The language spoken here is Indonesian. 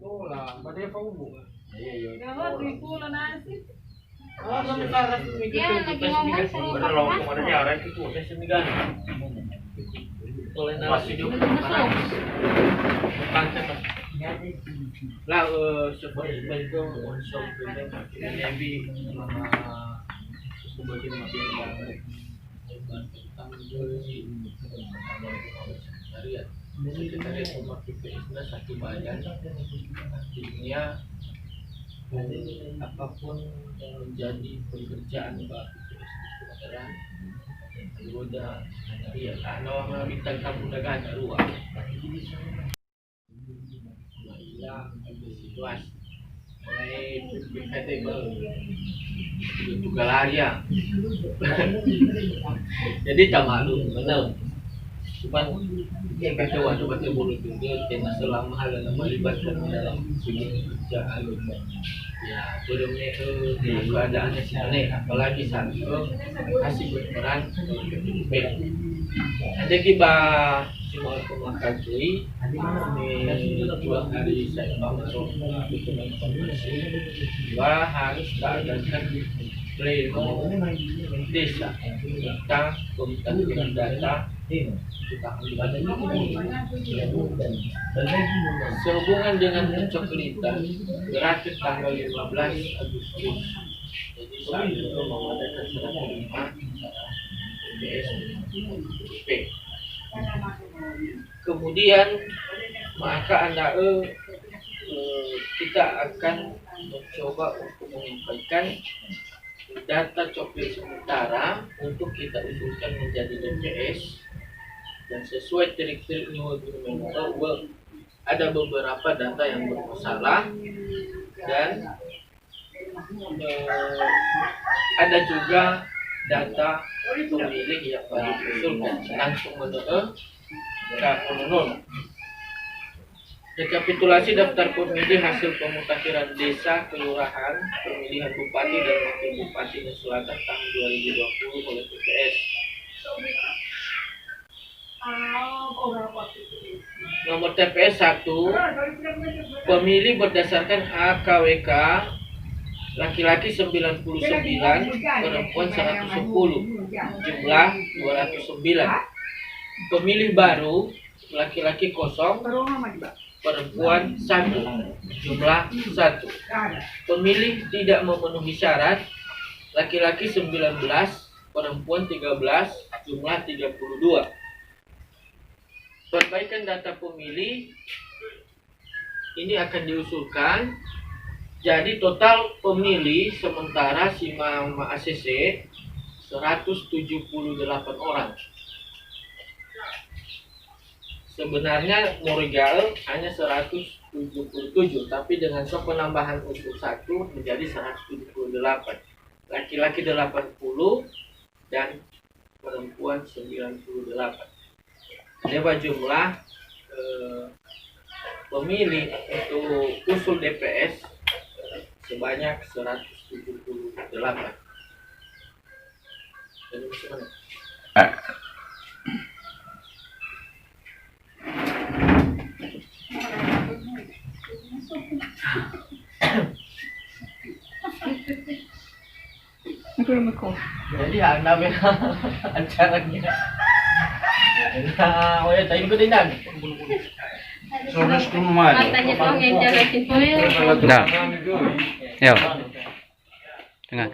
Wala, badai pa ubo. Gawat, may pula na asin. Ah, kami sarap may Yan, nag-iwangan po. Bener loh, kung ano niya, orang itu saya semigan. Oleh nasi juga. Konsep lah seperti itu unsur Nabi sebagai masih ini kita lihat umat kita satu badan artinya apapun yang menjadi pekerjaan bagi adalah goda ya kalau orang bintang kamu dagang ada ruang hilang situasi mulai compatible itu galaria jadi tak malu benar cuman yang kecewa coba terbunuh juga tema selama hal dalam melibatkan dalam segi kerjaan ya belum itu di keadaannya sini apalagi saat kasih berperan ada kiba cuma pemakaian ini 2 hari saya bangun dokumen informasi bahwa harus diadakan pleno desa tentang pemutahiran data sehubungan dengan pencoplitan berakhir tanggal 15 Agustus. Jadi saat itu mengadakan serah terima BSP. Kemudian maka kita akan mencoba untuk menyampaikan data copy sementara untuk kita usulkan menjadi DPS dan sesuai trik-trik New World ada beberapa data yang bermasalah dan ada juga data pemilih yang baru diusulkan langsung menurut Kakononon. Rekapitulasi daftar pemilih hasil pemutakhiran desa, kelurahan, pemilihan bupati dan wakil bupati Selatan tahun 2020 oleh TPS. Nomor TPS 1, pemilih berdasarkan AKWK laki-laki 99, perempuan 110, jumlah 209. Pemilih baru laki-laki kosong, perempuan 1, jumlah 1. Pemilih tidak memenuhi syarat laki-laki 19, perempuan 13, jumlah 32. Perbaikan data pemilih ini akan diusulkan. Jadi total pemilih sementara Sima ACC 178 orang. Sebenarnya Morigal hanya 177, tapi dengan penambahan unsur 1 menjadi 178. Laki-laki 80 dan perempuan 98. Ada jumlah pemilih untuk usul DPS sebanyak 178. Jadi bagaimana? Jadi anak acaranya. Nah, oh ya, tadi gue tindak. Soalnya rumah. Matanya tuh yang jalanin tuh ya. Nah, yo. Tengah.